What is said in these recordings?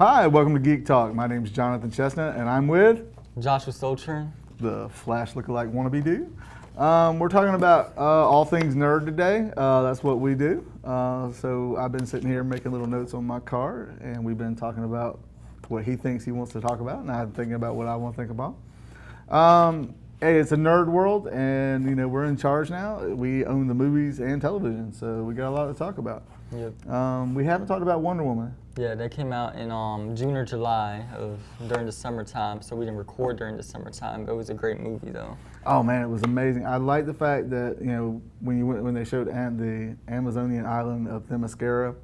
Hi, welcome to Geek Talk. My name is Jonathan Chestnut, and I'm with Joshua Stoltern, the Flash lookalike wannabe dude. We're talking about all things nerd today. That's what we do. So I've been sitting here making little notes on my card, and we've been talking about what he thinks he wants to talk about, and I'm thinking about what I want to think about. Hey, it's a nerd world, and we're in charge now. We own the movies and television, so we got a lot to talk about. Yep. We haven't talked about Wonder Woman. Yeah, that came out in June or July during the summertime, so we didn't record during the summertime, but it was a great movie though. Oh man, it was amazing. I like the fact that when they showed the Amazonian island of Themyscira,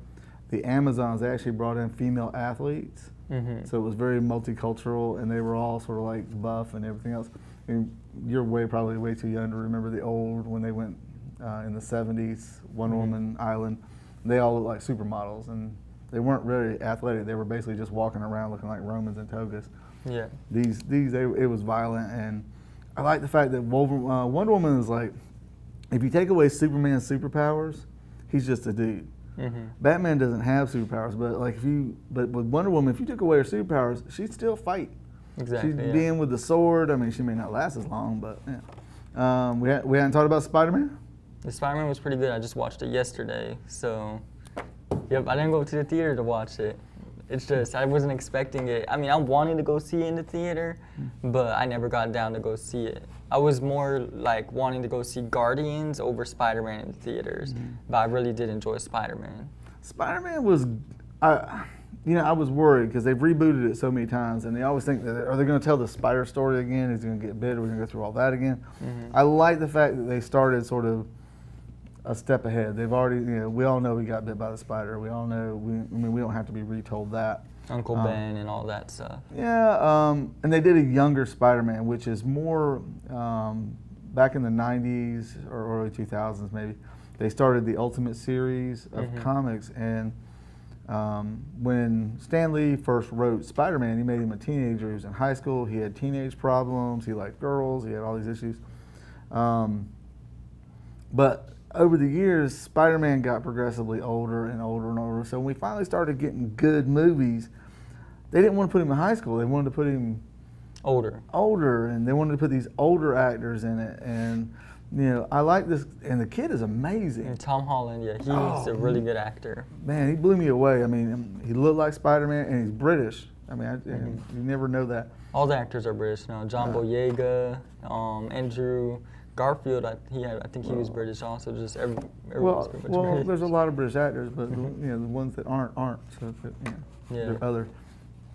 the Amazons actually brought in female athletes, so it was very multicultural, and they were all sort of like buff and everything else. And you're probably way too young to remember the old when they went in the 70s, Wonder Woman island. They all looked like supermodels, and they weren't really athletic. They were basically just walking around looking like Romans in togas. Yeah. It was violent, and I like the fact that Wonder Woman is like, if you take away Superman's superpowers, he's just a dude. Batman doesn't have superpowers, but with Wonder Woman, if you took away her superpowers, she'd still fight. Exactly. She'd be in with the sword. I mean, she may not last as long, but yeah. We hadn't talked about Spider-Man. The Spider-Man was pretty good. I just watched it yesterday, so yep. I didn't go to the theater to watch it. It's just I wasn't expecting it. I mean, I'm wanting to go see it in the theater, but I never got down to go see it. I was more like wanting to go see Guardians over Spider-Man in the theaters, but I really did enjoy Spider-Man. Spider-Man was, I was worried because they've rebooted it so many times, and they always think that are they going to tell the Spider story again? Is he going to get bit? Are we going to go through all that again? I like the fact that they started sort of a step ahead. They've already, we all know he got bit by the spider. We all know. We don't have to be retold that. Uncle Ben and all that stuff. Yeah, and they did a younger Spider-Man, which is more back in the 90s or early 2000s maybe. They started the Ultimate series of comics, and when Stan Lee first wrote Spider-Man, he made him a teenager. He was in high school. He had teenage problems. He liked girls. He had all these issues. But over the years, Spider-Man got progressively older and older and older. So when we finally started getting good movies, they didn't want to put him in high school. They wanted to put him older, and they wanted to put these older actors in it. And I like this, and the kid is amazing. And Tom Holland, yeah, he's a really good actor. Man, he blew me away. I mean, he looked like Spider-Man, and he's British. I mean, you never know that. All the actors are British now. John Boyega, Andrew Garfield, I think he was British also. Just everyone's pretty much British. There's a lot of British actors, but the ones that aren't. So they're other.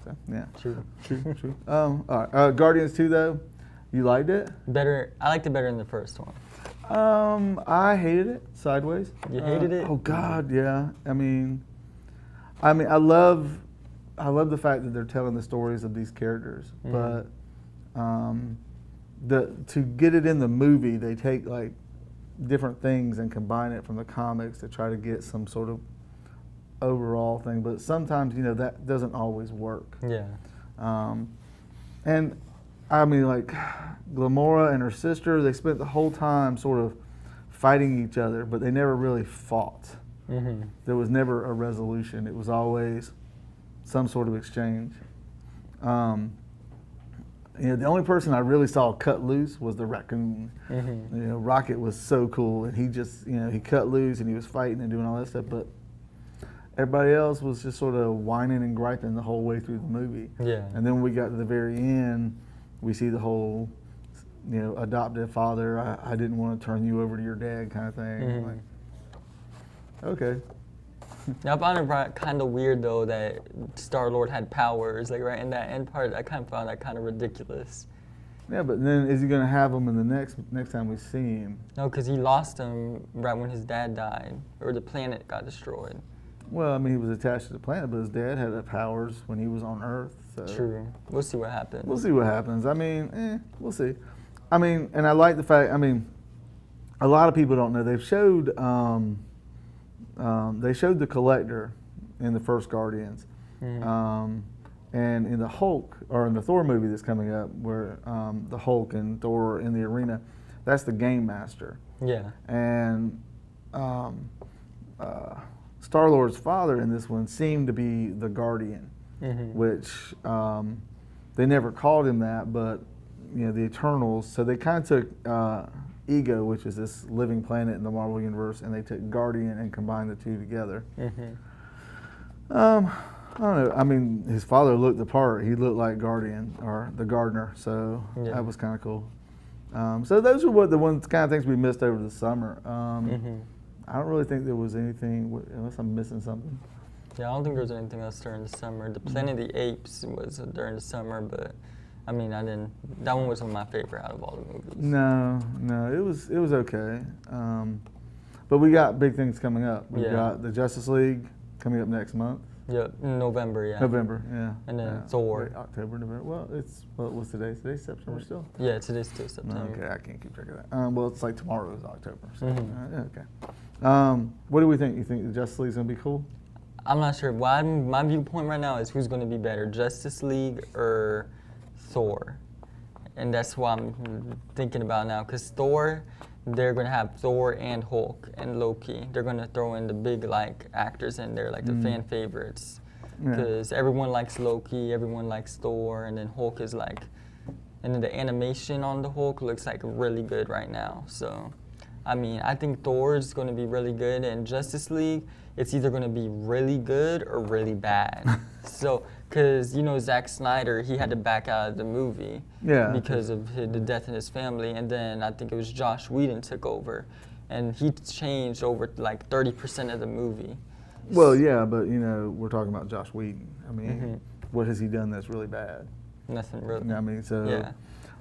So, yeah. True. All right. Guardians 2 though, you liked it? Better. I liked it better than the first one. I hated it. Sideways. You hated it? Oh God, yeah. I mean, I love the fact that they're telling the stories of these characters, but to get it in the movie, they take like different things and combine it from the comics to try to get some sort of overall thing. But sometimes, that doesn't always work. Yeah. And I mean, like Gamora and her sister, they spent the whole time sort of fighting each other, but they never really fought. There was never a resolution. It was always some sort of exchange. The only person I really saw cut loose was the raccoon. Rocket was so cool, and he just, he cut loose and he was fighting and doing all that stuff, but everybody else was just sort of whining and griping the whole way through the movie. Yeah. And then when we got to the very end, we see the whole, adoptive father, I didn't want to turn you over to your dad kind of thing. Like, okay. Yeah, I found it kind of weird though that Star-Lord had powers, like right in that end part. I kind of found that kind of ridiculous. Yeah, but then is he going to have them in the next time we see him? No, because he lost them right when his dad died, or the planet got destroyed. Well, I mean, he was attached to the planet, but his dad had the powers when he was on Earth. So. True. We'll see what happens. We'll see what happens. I mean, we'll see. I mean, and I like the fact, a lot of people don't know. They showed the Collector in the first Guardians. And in the Hulk, or in the Thor movie that's coming up, where the Hulk and Thor are in the arena, that's the Game Master. Yeah. And Star-Lord's father in this one seemed to be the Guardian. which they never called him that, but the Eternals. So they kind of took Ego, which is this living planet in the Marvel universe, and they took Guardian and combined the two together. I don't know. I mean, his father looked the part. He looked like Guardian or the Gardener, so that was kind of cool. So those are what the kind of things we missed over the summer. I don't really think there was anything, unless I'm missing something. Yeah, I don't think there was anything else during the summer. The Planet of the Apes was during the summer, but I mean, that one wasn't my favorite out of all the movies. No, it was okay. But we got big things coming up. We got the Justice League coming up next month. Yep, November, yeah. November, yeah. And then Thor. Wait, October, November. Well, what's today? Today's September still? Yeah, today's still September. Okay, I can't keep track of that. Well, it's like tomorrow is October. So, okay. What do we think? You think the Justice League's going to be cool? I'm not sure. My viewpoint right now is who's going to be better, Justice League or Thor. And that's what I'm thinking about now, because Thor, they're going to have Thor and Hulk and Loki. They're going to throw in the big actors in there, like the fan favorites. Because everyone likes Loki, everyone likes Thor, and then Hulk is and then the animation on the Hulk looks really good right now. So, I mean, I think Thor is going to be really good, and Justice League, it's either going to be really good or really bad. So, because, Zack Snyder, he had to back out of the movie because of the death in his family. And then I think it was Josh Whedon took over. And he changed over 30% of the movie. Well, yeah, but, we're talking about Josh Whedon. I mean, what has he done that's really bad? Nothing really. I mean, so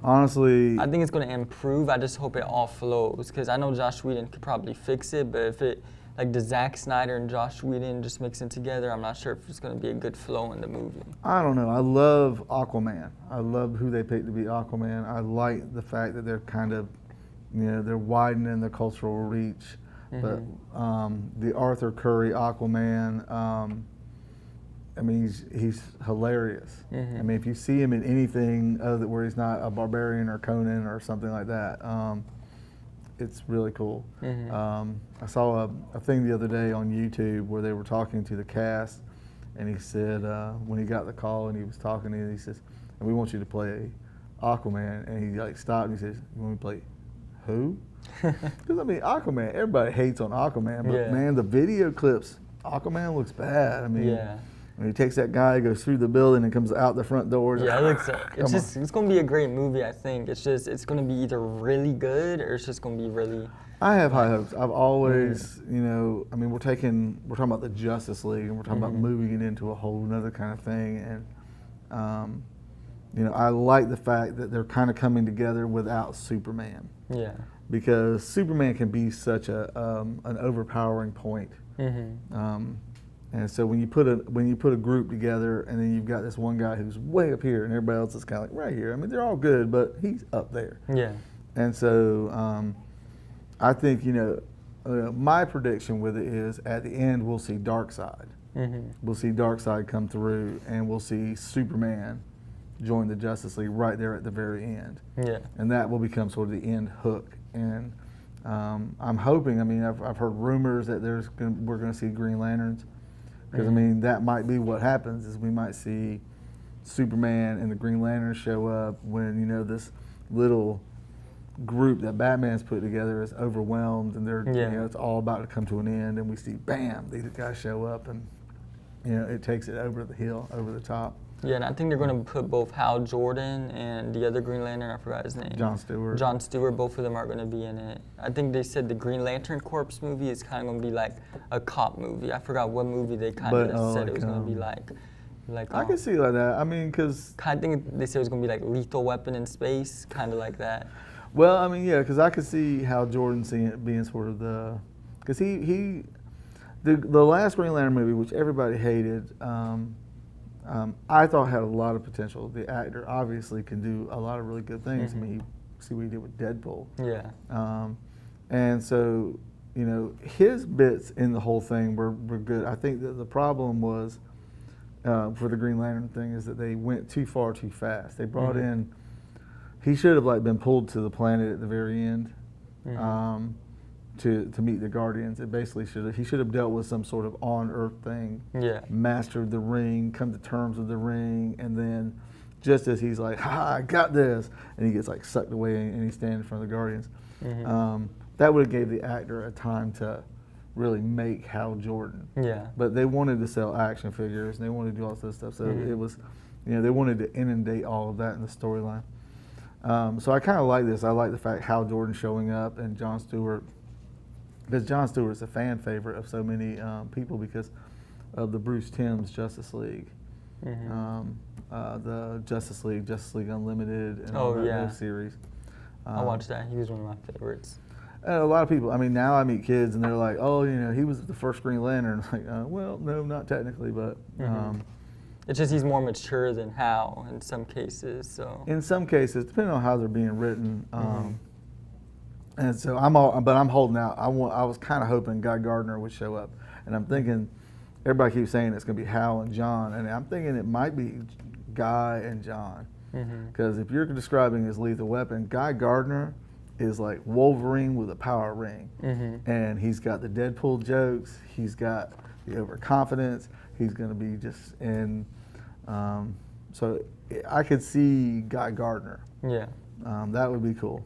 honestly, I think it's going to improve. I just hope it all flows. Because I know Josh Whedon could probably fix it, but if it... the Zack Snyder and Josh Whedon just mixing together, I'm not sure if it's going to be a good flow in the movie. I don't know. I love Aquaman. I love who they picked to be Aquaman. I like the fact that they're kind of, they're widening the cultural reach. But the Arthur Curry Aquaman, I mean, he's hilarious. I mean, if you see him in anything other where he's not a barbarian or Conan or something like that, it's really cool. I saw a thing the other day on YouTube where they were talking to the cast, and he said when he got the call and he was talking to him, he says, "And we want you to play Aquaman," and he stopped and he says, "You want me to play who?" Because I mean, Aquaman, everybody hates on Aquaman, but man, the video clips, Aquaman looks bad. I mean, when he takes that guy, goes through the building and comes out the front doors. Yeah, it's going to be a great movie, I think. It's going to be either really good or it's just going to be really... I have high hopes. I've always, I mean, we're talking about the Justice League, and we're talking about moving it into a whole other kind of thing. And, I like the fact that they're kind of coming together without Superman. Yeah. Because Superman can be such an overpowering point. And so when you put a group together, and then you've got this one guy who's way up here, and everybody else is kind of right here. I mean, they're all good, but he's up there. Yeah. And so I think my prediction with it is at the end we'll see Darkseid. We'll see Darkseid come through, and we'll see Superman join the Justice League right there at the very end. Yeah. And that will become sort of the end hook. And I'm hoping. I mean, I've heard rumors that we're going to see Green Lanterns. Because, I mean, that might be what happens is we might see Superman and the Green Lantern show up when, this little group that Batman's put together is overwhelmed and they're, it's all about to come to an end. And we see, bam, these guys show up and, it takes it over the hill, over the top. Yeah, and I think they're going to put both Hal Jordan and the other Green Lantern, I forgot his name. John Stewart, both of them are going to be in it. I think they said the Green Lantern Corps movie is kind of going to be like a cop movie. I forgot what movie they kind of said it was going to be like. I can see like that. I mean, because... I think they said it was going to be like Lethal Weapon in space, kind of like that. Well, I mean, yeah, because I could see Hal Jordan being sort of the... Because the last Green Lantern movie, which everybody hated... I thought had a lot of potential. The actor obviously can do a lot of really good things. I mean, see what he did with Deadpool. Yeah. And so, his bits in the whole thing were good. I think that the problem was for the Green Lantern thing is that they went too far too fast. They brought in, he should have been pulled to the planet at the very end. to meet the Guardians. It basically he should have dealt with some sort of on-Earth thing. Yeah. Mastered the ring, come to terms with the ring, and then just as he's like, "Ha, I got this," and he gets like sucked away and he's standing in front of the Guardians. That would have gave the actor a time to really make Hal Jordan. Yeah. But they wanted to sell action figures and they wanted to do all this stuff, so it was, they wanted to inundate all of that in the storyline. So I kind of like this. I like the fact Hal Jordan showing up and Jon Stewart, because Jon Stewart's a fan favorite of so many people because of the Bruce Timm's Justice League, the Justice League Unlimited, and all those series. I watched that. He was one of my favorites. And a lot of people, I mean, now I meet kids and they're like, "Oh, he was the first Green Lantern." Like, well, no, not technically, but. It's just he's more mature than Hal in some cases. So. In some cases, depending on how they're being written. And so I'm holding out. I was kind of hoping Guy Gardner would show up, and I'm thinking, everybody keeps saying it's going to be Hal and John, and I'm thinking it might be Guy and John, because if you're describing his Lethal Weapon, Guy Gardner is like Wolverine with a power ring, and he's got the Deadpool jokes, he's got the overconfidence, he's going to be just in. So I could see Guy Gardner. Yeah, that would be cool.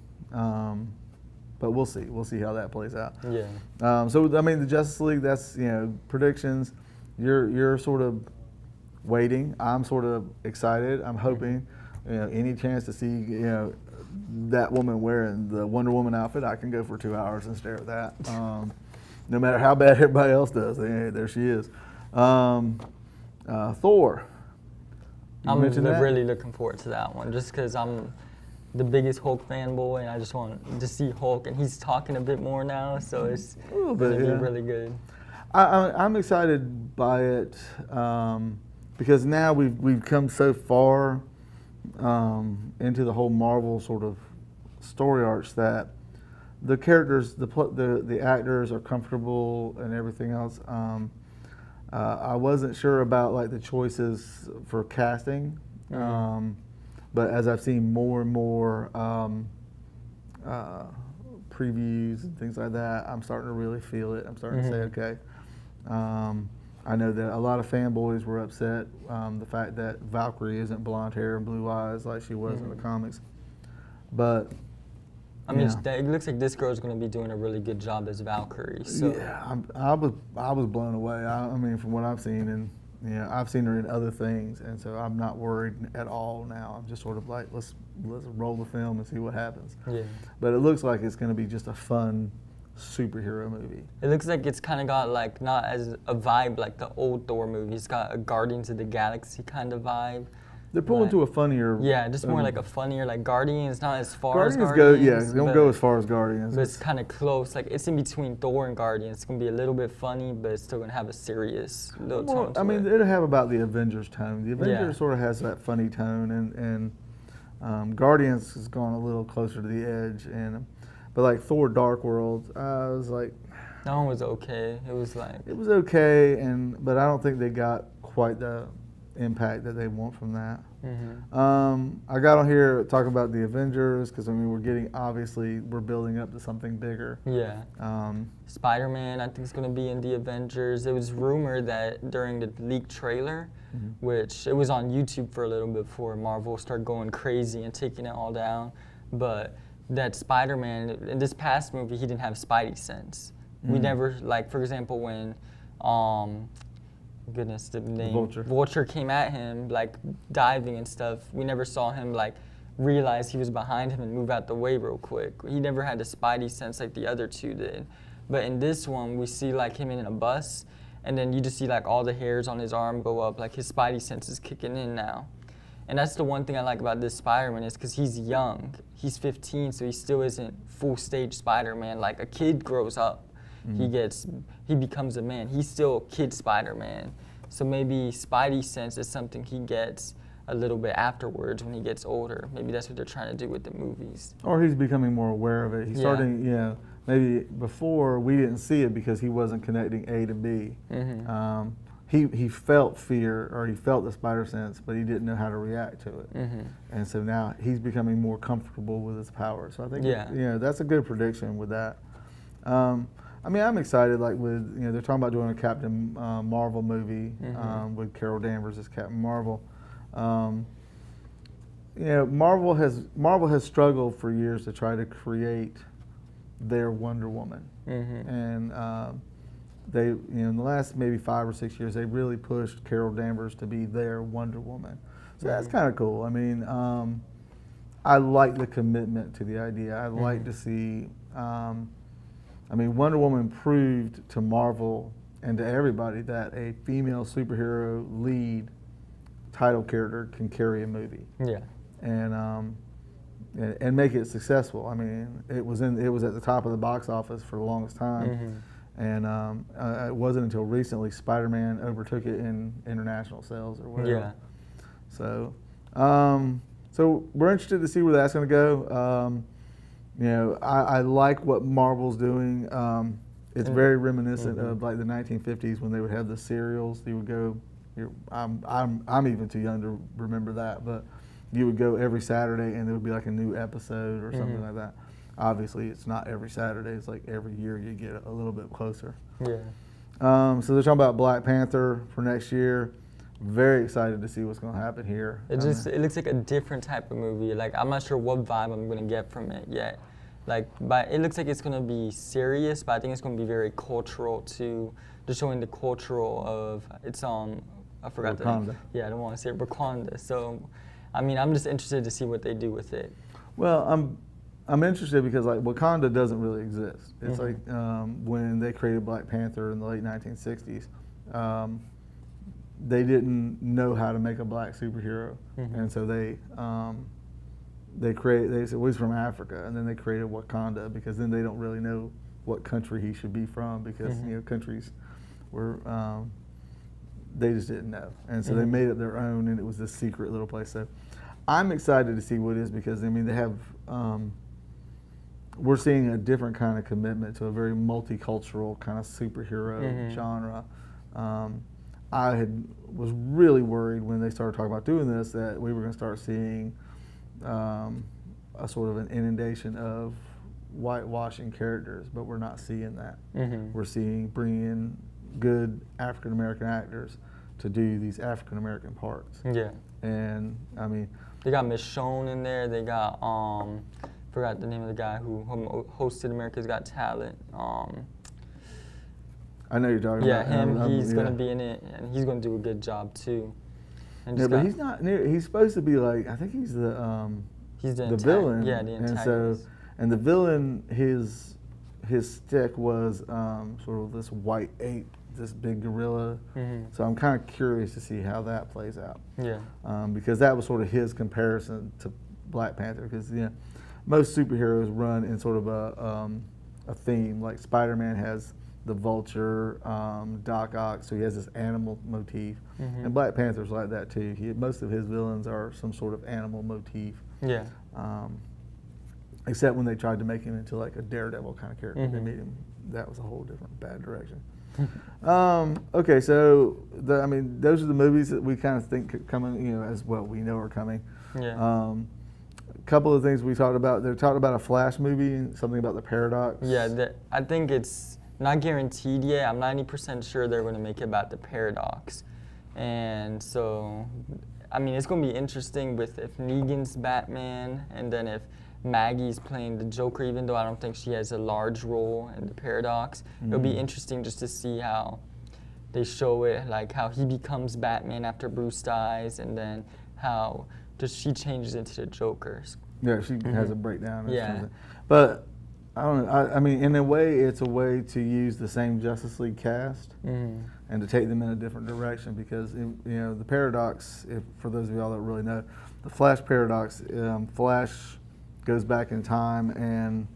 But we'll see. We'll see how that plays out. Yeah. So I mean, the Justice League. That's predictions. You're sort of waiting. I'm sort of excited. I'm hoping. Any chance to see that woman wearing the Wonder Woman outfit, I can go for 2 hours and stare at that. No matter how bad everybody else does, hey, there she is. Thor. I'm really looking forward to that one, just because I'm the biggest Hulk fanboy, and I just want to see Hulk, and he's talking a bit more now, so it's going to be really good. I'm excited by it because now we've come so far into the whole Marvel sort of story arcs that the characters, the actors are comfortable and everything else. I wasn't sure about like the choices for casting. But as I've seen more and more previews and things like that, I'm starting to really feel it. I'm starting to say, okay. I know that a lot of fanboys were upset the fact that Valkyrie isn't blonde hair and blue eyes like she was in the comics. But I mean, it looks like this girl's going to be doing a really good job as Valkyrie. So. Yeah, I was blown away. I mean, from what I've seen, and I've seen her in other things, and so I'm not worried at all now. I'm just sort of like, let's roll the film and see what happens. Yeah. But it looks like it's going to be just a fun superhero movie. It looks like it's kind of got like not as a vibe like the old Thor movie. It's got a Guardians of the Galaxy kind of vibe. They're pulling to a funnier. Yeah, just more like a funnier, like Guardians, not as far as Guardians. They don't go as far as Guardians. But it's kind of close. Like it's in between Thor and Guardians. It's gonna be a little bit funny, but it's still gonna have a serious little tone to it. It'll have about the Avengers tone. The Avengers sort of has that funny tone, and Guardians has gone a little closer to the edge. But like Thor: Dark World, I was like, that one was okay. It was okay, but I don't think they got quite the impact that they want from that. I got on here talking about the Avengers because we're building up to something bigger. Yeah. Spider-Man, I think, is going to be in the Avengers. It was rumored that during the leaked trailer, which it was on YouTube for a little bit before Marvel started going crazy and taking it all down, but that Spider-Man in this past movie, he didn't have Spidey sense. We never, like, for example, when the name Vulture came at him, like diving and stuff, we never saw him like realize he was behind him and move out the way real quick. He never had the Spidey sense like the other two did. But in this one, we see like him in a bus, and then you just see like all the hairs on his arm go up, like his Spidey sense is kicking in now. And that's the one thing I like about this Spider-Man is because he's young. He's 15, so he still isn't full stage Spider-Man. Like a kid grows up. He becomes a man. He's still kid Spider-Man. So maybe Spidey sense is something he gets a little bit afterwards when he gets older. Maybe that's what they're trying to do with the movies. Or he's becoming more aware of it. He's starting, maybe before we didn't see it because he wasn't connecting A to B. He felt fear, or he felt the spider sense, but he didn't know how to react to it. And so now he's becoming more comfortable with his power. So I think that's a good prediction with that. I mean, I'm excited. Like with they're talking about doing a Captain Marvel movie with Carol Danvers as Captain Marvel. Marvel has struggled for years to try to create their Wonder Woman, and they in the last maybe 5 or 6 years they really pushed Carol Danvers to be their Wonder Woman. So that's kind of cool. I mean, I like the commitment to the idea. I like to see. I mean, Wonder Woman proved to Marvel and to everybody that a female superhero lead title character can carry a movie. Yeah. And make it successful. I mean, it was at the top of the box office for the longest time, and it wasn't until recently Spider-Man overtook it in international sales or whatever. Yeah. So, so we're interested to see where that's going to go. I like what Marvel's doing. It's very reminiscent of like the 1950s when they would have the serials. You would go. I'm even too young to remember that, but you would go every Saturday and there would be like a new episode or something like that. Obviously, it's not every Saturday. It's like every year you get a little bit closer. Yeah. So they're talking about Black Panther for next year. Very excited to see what's going to happen here. It looks like a different type of movie. Like, I'm not sure what vibe I'm going to get from it yet. Like, but it looks like it's going to be serious, but I think it's going to be very cultural too. Just showing the cultural of it's on. I forgot the name. Yeah, I don't want to say it, Wakanda. So, I mean, I'm just interested to see what they do with it. Well, I'm interested because like Wakanda doesn't really exist. It's like when they created Black Panther in the late 1960s. They didn't know how to make a black superhero, and so they said, well, he's from Africa, and then they created Wakanda because then they don't really know what country he should be from because countries were they just didn't know, and so they made it their own, and it was this secret little place. So I'm excited to see what it is because I mean they have we're seeing a different kind of commitment to a very multicultural kind of superhero genre. I was really worried when they started talking about doing this that we were going to start seeing a sort of an inundation of whitewashing characters, but we're not seeing that. We're seeing bringing in good African American actors to do these African American parts. Yeah. And I mean, they got Michonne in there. They got forgot the name of the guy who hosted America's Got Talent. I know you're talking about. Yeah, him. He's going to be in it, and he's going to do a good job too. And but he's not. He's supposed to be like. I think he's the villain. Yeah, the antagonist. And the villain, his stick was sort of this white ape, this big gorilla. So I'm kind of curious to see how that plays out. Yeah. Because that was sort of his comparison to Black Panther, because most superheroes run in sort of a theme. Like Spider-Man has the vulture, Doc Ock, so he has this animal motif. And Black Panther's like that too. Most of his villains are some sort of animal motif. Yeah. Except when they tried to make him into like a Daredevil kind of character. They made him, that was a whole different bad direction. Okay, so those are the movies that we kind of think coming, as well we know are coming. Yeah. Couple of things we talked about. They talked about a Flash movie, something about the paradox. Yeah, I think it's not guaranteed yet. I'm 90% sure they're going to make it about the paradox. And so, I mean, it's going to be interesting with if Negan's Batman and then if Maggie's playing the Joker, even though I don't think she has a large role in the paradox. It'll be interesting just to see how they show it, like how he becomes Batman after Bruce dies, and then how just she changes into the Joker. Yeah, she has a breakdown. Yeah. But I don't know. I mean, in a way, it's a way to use the same Justice League cast and to take them in a different direction because, the paradox, for those of y'all that really know, the Flash paradox, Flash goes back in time and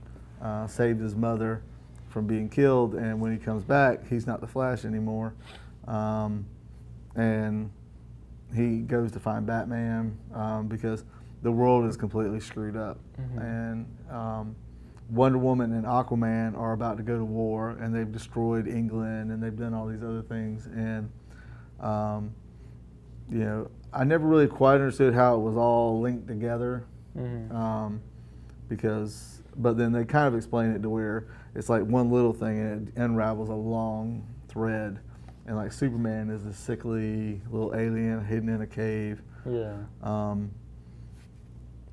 saved his mother from being killed, and when he comes back, he's not the Flash anymore. And he goes to find Batman because the world is completely screwed up. And Wonder Woman and Aquaman are about to go to war, and they've destroyed England, and they've done all these other things. And I never really quite understood how it was all linked together, but then they kind of explain it to where it's like one little thing and it unravels a long thread. And like Superman is a sickly little alien hidden in a cave. Yeah.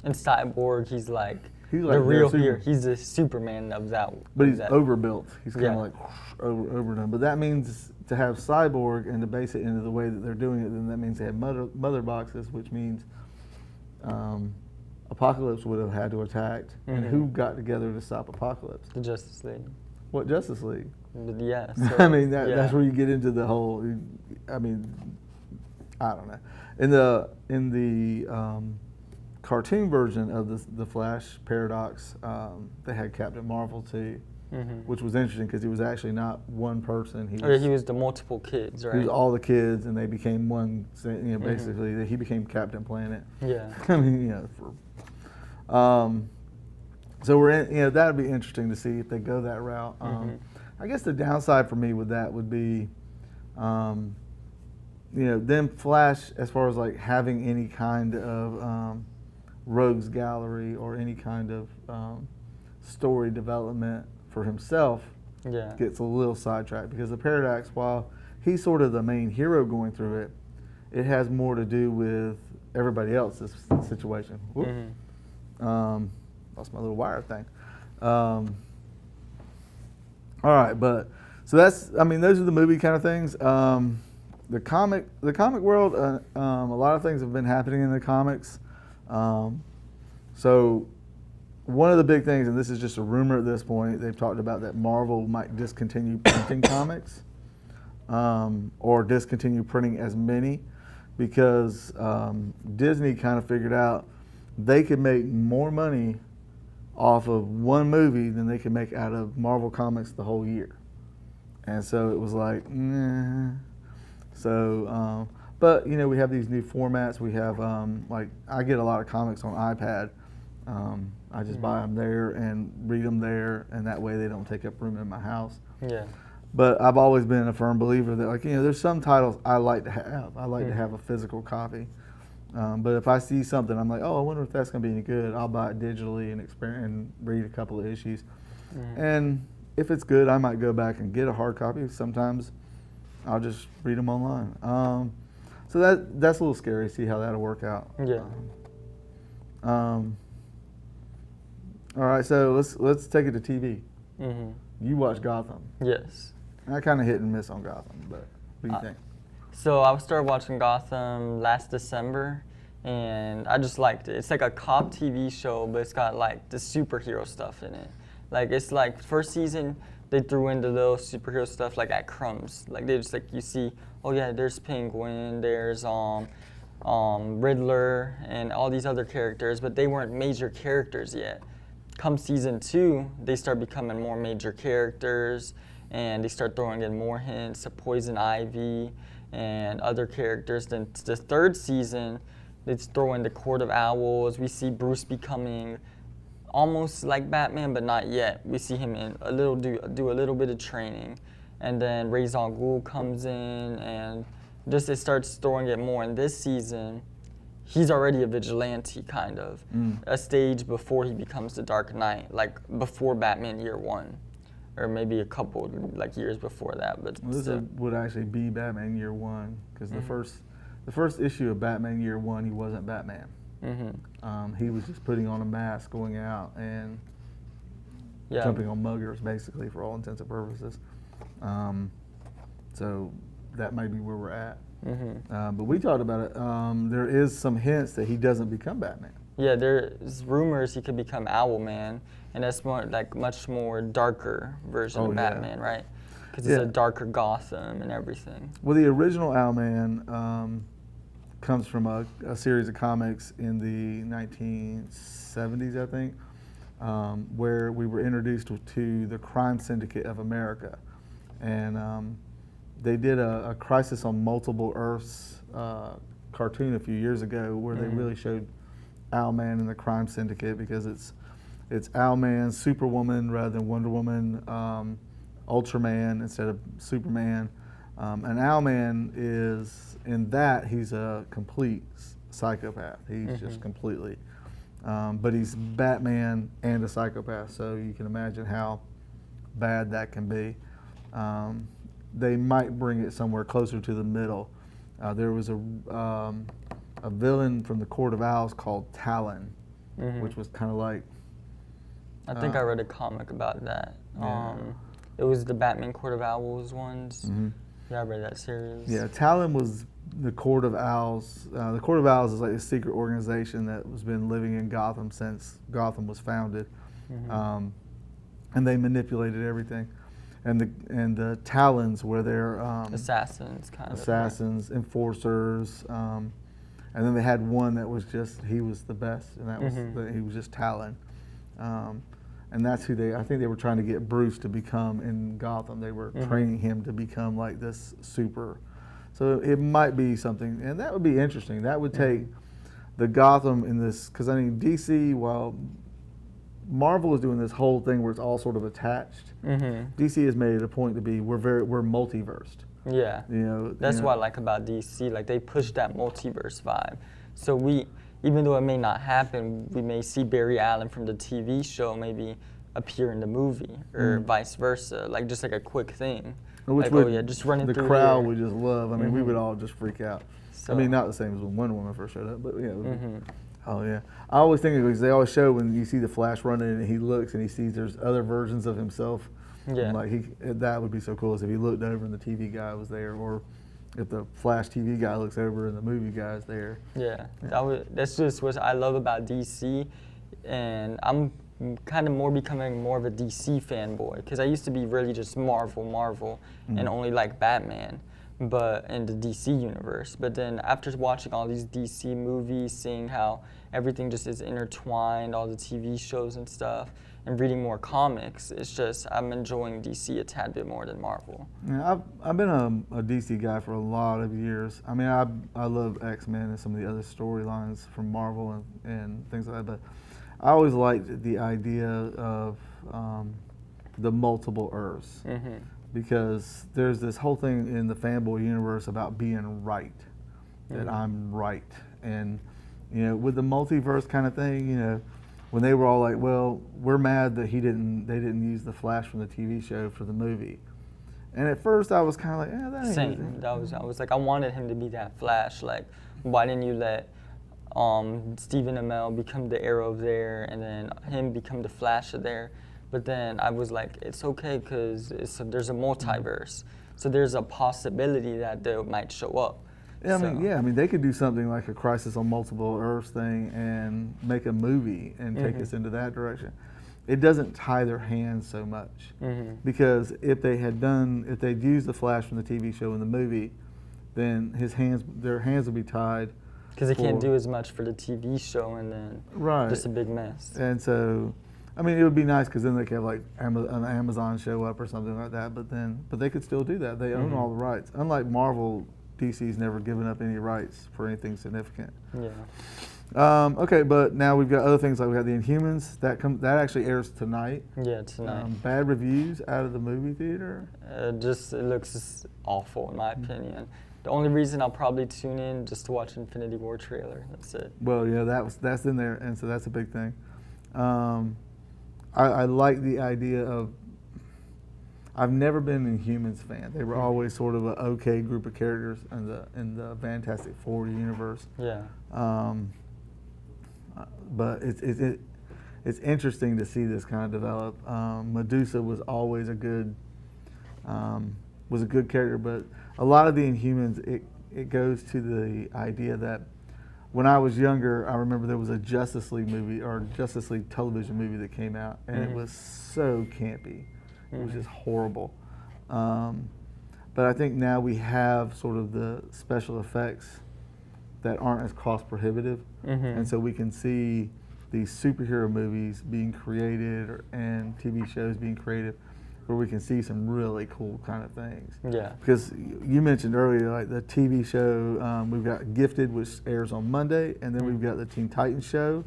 And Cyborg, he's like He's the like real hero. He's the Superman of that. But he's overbuilt. He's kind of Yeah. like overdone. But that means to have Cyborg and to base it into the way that they're doing it, then that means they have mother boxes, which means Apocalypse would have had to attack. And who got together to stop Apocalypse? The Justice League. What Justice League? Yeah. So, I mean, that's where you get into the whole. I mean, I don't know. In the cartoon version of the Flash Paradox, they had Captain Marvel too, which was interesting because he was actually not one person. He was the multiple kids, right? He was all the kids, and they became one. Basically, he became Captain Planet. Yeah. I mean, so we're in. That'd be interesting to see if they go that route. I guess the downside for me with that would be, them Flash, as far as like having any kind of rogues gallery or any kind of story development for himself, gets a little sidetracked because the Paradox, while he's sort of the main hero going through it, it has more to do with everybody else's situation. Lost my little wire thing. All right, but so those are the movie kind of things. The comic world, a lot of things have been happening in the comics. So one of the big things, and this is just a rumor at this point, they've talked about that Marvel might discontinue printing comics, or discontinue printing as many, because Disney kind of figured out they could make more money off of one movie than they could make out of Marvel Comics the whole year. And so it was like, nah. So, but we have these new formats. We have like I get a lot of comics on iPad. I just buy them there and read them there, and that way they don't take up room in my house. Yeah. But I've always been a firm believer that there's some titles I like to have. I like to have a physical copy. But if I see something, I'm like, oh, I wonder if that's going to be any good. I'll buy it digitally and read a couple of issues. And if it's good, I might go back and get a hard copy. Sometimes I'll just read them online. So that's a little scary to see how that'll work out. Yeah. All right, so let's take it to TV. You watch Gotham. Yes. I kind of hit and miss on Gotham, but what do you think? So I started watching Gotham last December, and I just liked it. It's like a cop TV show, but it's got like the superhero stuff in it. Like it's like first season they threw in the little superhero stuff like at crumbs. Like they just you see, oh yeah, there's Penguin, there's Riddler, and all these other characters, but they weren't major characters yet. Come season 2, they start becoming more major characters, and they start throwing in more hints of Poison Ivy and other characters. Then the third season, they throw in the Court of Owls. We see Bruce becoming almost like Batman, but not yet. We see him do a little bit of training, and then Ra's al Ghul comes in, and just it starts throwing it more. In this season, he's already a vigilante, kind of, a stage before he becomes the Dark Knight, like before Batman Year One, or maybe a couple years before that. But this would actually be Batman Year One, because the first issue of Batman Year One, he wasn't Batman. He was just putting on a mask, going out and jumping on muggers, basically, for all intents and purposes. So that might be where we're at. But we talked about it. There is some hints that he doesn't become Batman. Yeah, there's rumors he could become Owlman, and that's more much more darker version of Batman, right? Because it's a darker Gotham and everything. Well, the original Owlman comes from a series of comics in the 1970s, I think, where we were introduced to the crime syndicate of America, and they did a Crisis on Multiple Earths cartoon a few years ago where they really showed Owlman and the crime syndicate, because it's Owlman, Superwoman rather than Wonder Woman, Ultraman instead of Superman. And Owlman is, in that, he's a complete psychopath. He's just completely, but he's Batman and a psychopath, so you can imagine how bad that can be. They might bring it somewhere closer to the middle. There was a villain from the Court of Owls called Talon, which was kind of like. I think I read a comic about that. Yeah. It was the Batman Court of Owls ones. Yeah, I read that series. Yeah, Talon was the Court of Owls. The Court of Owls is like a secret organization that has been living in Gotham since Gotham was founded, and they manipulated everything. And the Talons were their assassins, kind of. Assassins, enforcers, and then they had one that was just, he was the best, and that was he was just Talon. And that's who I think they were trying to get Bruce to become in Gotham. They were training him to become like this super. So it might be something, and that would be interesting. That would take the Gotham in this, because I mean DC, while Marvel is doing this whole thing where it's all sort of attached, DC has made it a point to be, we're multiversed. Yeah, that's what I like about DC. Like, they push that multiverse vibe. So even though it may not happen, we may see Barry Allen from the TV show maybe appear in the movie, or vice versa, like just like a quick thing. Which like, just running through the crowd here. would just love. I mean, we would all just freak out. So, I mean, not the same as when Wonder Woman first showed up, but oh yeah. I always think, because they always show when you see the Flash running and he looks and he sees there's other versions of himself. Yeah. Like that would be so cool, is if he looked over and the TV guy was there, or if the Flash TV guy looks over and the movie guy's there. Yeah, that's just what I love about DC, and I'm kind of becoming more of a DC fanboy, because I used to be really just Marvel, and only like Batman, but in the DC universe. But then after watching all these DC movies, seeing how everything just is intertwined, all the TV shows and stuff, and reading more comics, it's just I'm enjoying DC a tad bit more than Marvel. Yeah, I've been a DC guy for a lot of years. I mean, I love X-Men and some of the other storylines from Marvel and things like that, but I always liked the idea of the multiple Earths, because there's this whole thing in the fanboy universe about being right, that I'm right, and with the multiverse kind of thing, when they were all like, well, we're mad that they didn't use the Flash from the TV show for the movie. And at first I was kind of like, that ain't Same. I was like, I wanted him to be that Flash. Like, why didn't you let Stephen Amell become the Arrow there, and then him become the Flash there? But then I was like, it's okay, because there's a multiverse. So there's a possibility that they might show up. Yeah, I mean, they could do something like a Crisis on Multiple Earths thing and make a movie and take us into that direction. It doesn't tie their hands so much, because if they'd used the Flash from the TV show in the movie, then their hands would be tied. Because they can't do as much for the TV show, and then just a big mess. And so, I mean, it would be nice, because then they could have like an Amazon show up or something like that. But they could still do that. They own all the rights. Unlike Marvel, DC's never given up any rights for anything significant. Yeah. Okay, but now we've got other things, like we got the Inhumans that actually airs tonight. Yeah, tonight. Bad reviews out of the movie theater. It looks just awful in my opinion. The only reason I'll probably tune in just to watch Infinity War trailer. That's it. Well, yeah, that's in there, and so that's a big thing. I like the idea of. I've never been an Inhumans fan. They were always sort of an okay group of characters in the Fantastic Four universe. Yeah. But it's interesting to see this kind of develop. Medusa was always a good character, but a lot of the Inhumans, it goes to the idea that when I was younger, I remember there was a Justice League movie, or Justice League television movie, that came out, and it was so campy. It was just horrible. But I think now we have sort of the special effects that aren't as cost prohibitive, and so we can see these superhero movies being created and TV shows being created, where we can see some really cool kind of things. Yeah. Because you mentioned earlier, like the TV show, we've got Gifted, which airs on Monday, and then we've got the Teen Titans show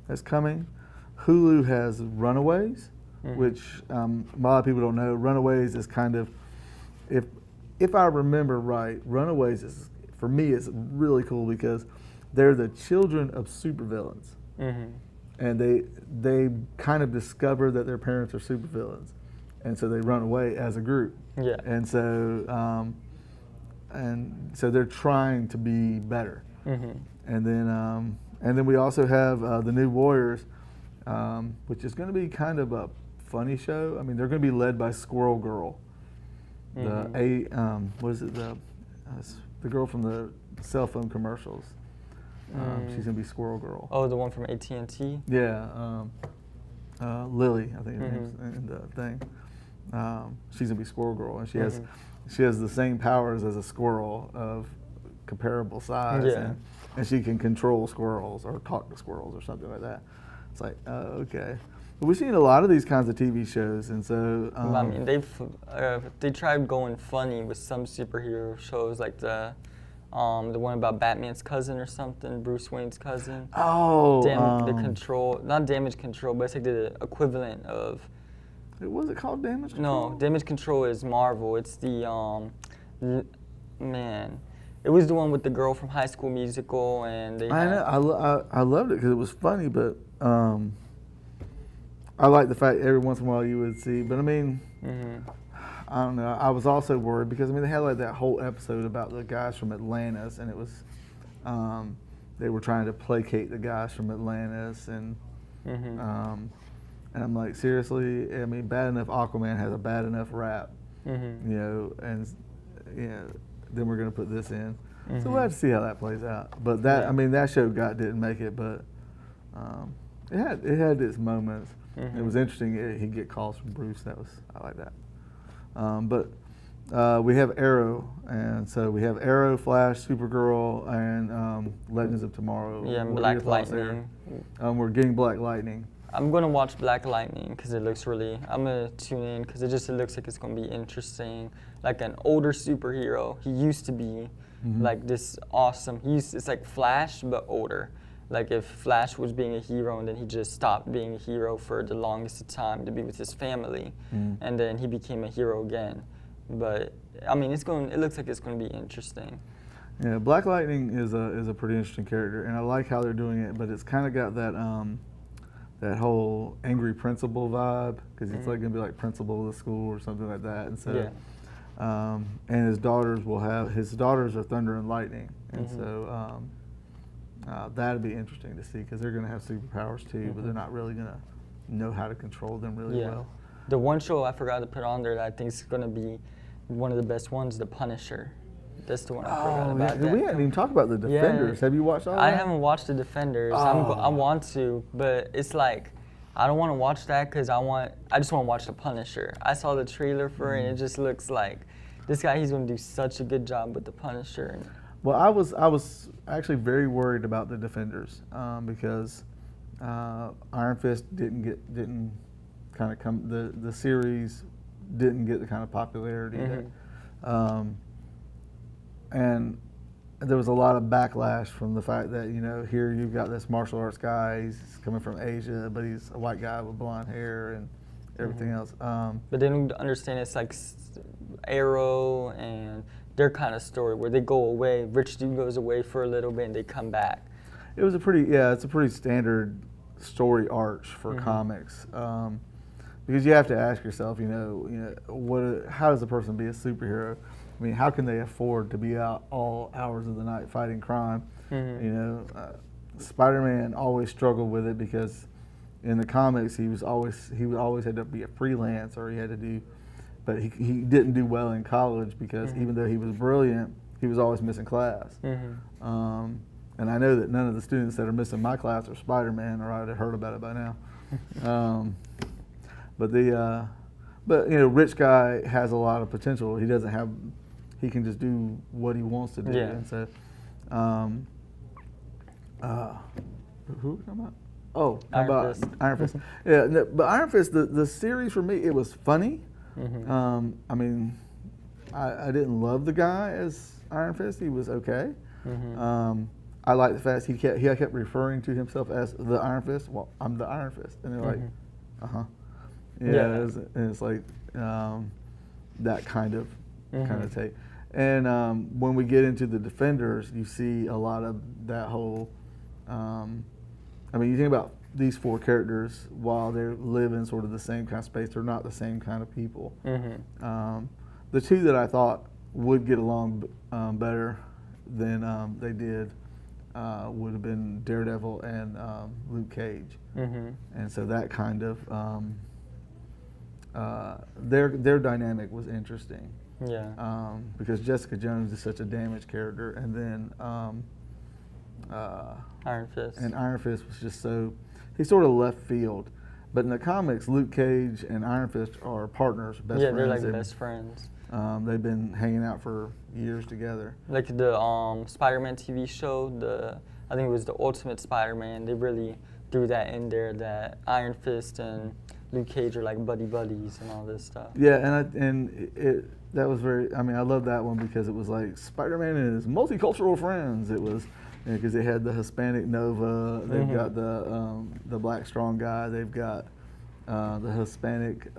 that's coming. Hulu has Runaways, which a lot of people don't know. Runaways is kind of, if I remember right, Runaways for me is really cool, because they're the children of supervillains, and they kind of discover that their parents are supervillains, and so they run away as a group. Yeah. And so they're trying to be better. Mm-hmm. And then we also have the New Warriors, which is going to be kind of a funny show. I mean, they're going to be led by Squirrel Girl. Mm-hmm. What is it? The girl from the cell phone commercials. She's going to be Squirrel Girl. Oh, the one from AT&T? Yeah. Lily, I think her name's in the thing. She's going to be Squirrel Girl, and she has the same powers as a squirrel of comparable size. Yeah. And she can control squirrels or talk to squirrels or something like that. It's like, okay. But we've seen a lot of these kinds of TV shows, and so... I mean, they tried going funny with some superhero shows, like the one about Batman's cousin or something, Bruce Wayne's cousin. Oh! Not Damage Control, but it's like the equivalent of... Was it called Damage Control? No, Damage Control is Marvel. It's the, it was the one with the girl from High School Musical, and they I know, I loved it because it was funny, but I like the fact every once in a while you would see, but I mean, I don't know, I was also worried because, I mean, they had like that whole episode about the guys from Atlantis, and it was, they were trying to placate the guys from Atlantis, and I'm like, seriously? I mean, bad enough Aquaman has a bad enough rap, you know, and then we're going to put this in. So we'll have to see how that plays out. But that, I mean, that show didn't make it, but it had its moments. It was interesting. He'd get calls from Bruce. I like that. But we have Arrow, and so we have Arrow, Flash, Supergirl, and Legends of Tomorrow. Yeah, and Black Lightning. We're getting Black Lightning. I'm gonna watch Black Lightning because it looks I'm gonna tune in because it looks like it's gonna be interesting. Like an older superhero. He used to be like this awesome. It's like Flash but older. Like if Flash was being a hero and then he just stopped being a hero for the longest time to be with his family, and then he became a hero again. But I mean, it looks like it's gonna be interesting. Yeah, Black Lightning is a pretty interesting character, and I like how they're doing it. But it's kind of got that whole angry principal vibe, because it's like gonna be like principal of the school or something like that. And so, and his daughters are Thunder and Lightning, and so that'd be interesting to see because they're gonna have superpowers too, but they're not really gonna know how to control them really well. The one show I forgot to put on there that I think is gonna be one of the best ones, The Punisher. That's the one I forgot about. Yeah. We hadn't even talked about the Defenders. Yeah. Have you watched all that? I haven't watched the Defenders. I want to, but it's like I don't want to watch that because I just want to watch the Punisher. I saw the trailer for it, and it just looks like this guy. He's going to do such a good job with the Punisher. Well, I was actually very worried about the Defenders because Iron Fist didn't kind of come. The series didn't get the kind of popularity that. And there was a lot of backlash from the fact that, you know, here you've got this martial arts guy, he's coming from Asia, but he's a white guy with blonde hair and everything else. But they don't understand it's like Arrow and their kind of story where they go away, rich dude goes away for a little bit and they come back. It's a pretty standard story arch for comics. Because you have to ask yourself, how does a person be a superhero? I mean, how can they afford to be out all hours of the night fighting crime? Spider-Man always struggled with it because in the comics he would always had to be a freelance, or he had to do, but he didn't do well in college because even though he was brilliant, he was always missing class. And I know that none of the students that are missing my class are Spider-Man, or I'd have heard about it by now. But rich guy has a lot of potential. He can just do what he wants to do. Yeah. And so, who are we talking about? Oh, Iron Fist. Iron Fist. Yeah, no, but Iron Fist, the series for me, it was funny. I mean, I didn't love the guy as Iron Fist. He was okay. I like the fact he kept referring to himself as the Iron Fist. Well, I'm the Iron Fist, and they're like, Yeah. It's like that kind of take. And when we get into the Defenders, you see a lot of that whole I mean, you think about these 4 characters, while they live in sort of the same kind of space, they're not the same kind of people. The 2 that I thought would get along better than they did would have been Daredevil and Luke Cage. And so that kind of their dynamic was interesting. Yeah. Because Jessica Jones is such a damaged character, and then Iron Fist. And Iron Fist was just so, he's sort of left field. But in the comics, Luke Cage and Iron Fist are partners, best friends. Yeah, they're like best friends. They've been hanging out for years together. Like the Spider-Man TV show, I think it was the Ultimate Spider-Man. They really threw that in there, that Iron Fist and Luke Cage are like buddies and all this stuff. Yeah, that was very. I mean, I love that one because it was like Spider-Man and his multicultural friends. It was because they had the Hispanic Nova. They've got the Black Strong guy. They've got the Hispanic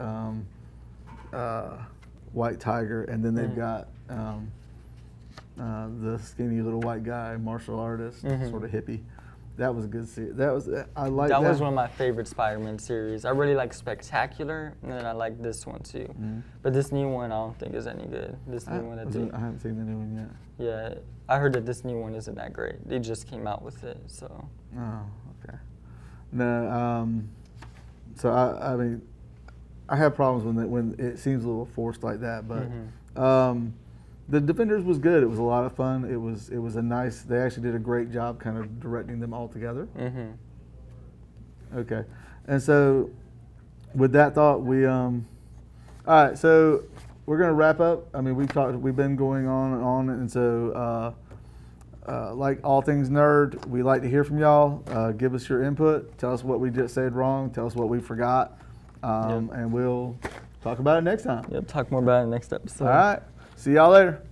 White Tiger, and then they've got the skinny little white guy, martial artist, sort of hippie. That was a good series. I like that. That was one of my favorite Spider-Man series. I really like Spectacular, and then I like this one too. But this new one I don't think is any good. This new one I haven't seen the new one yet. Yeah, I heard that this new one isn't that great. They just came out with it, so. Oh, okay. No, so I mean, I have problems when it seems a little forced like that, but the Defenders was good. It was a lot of fun. It was a nice. They actually did a great job kind of directing them all together. Okay, and so with that thought, we all right. So we're gonna wrap up. I mean, we've been going on and on, and so like all things nerd, we like to hear from y'all. Give us your input. Tell us what we just said wrong. Tell us what we forgot, and we'll talk about it next time. Yep, talk more about it next episode. All right. See y'all later.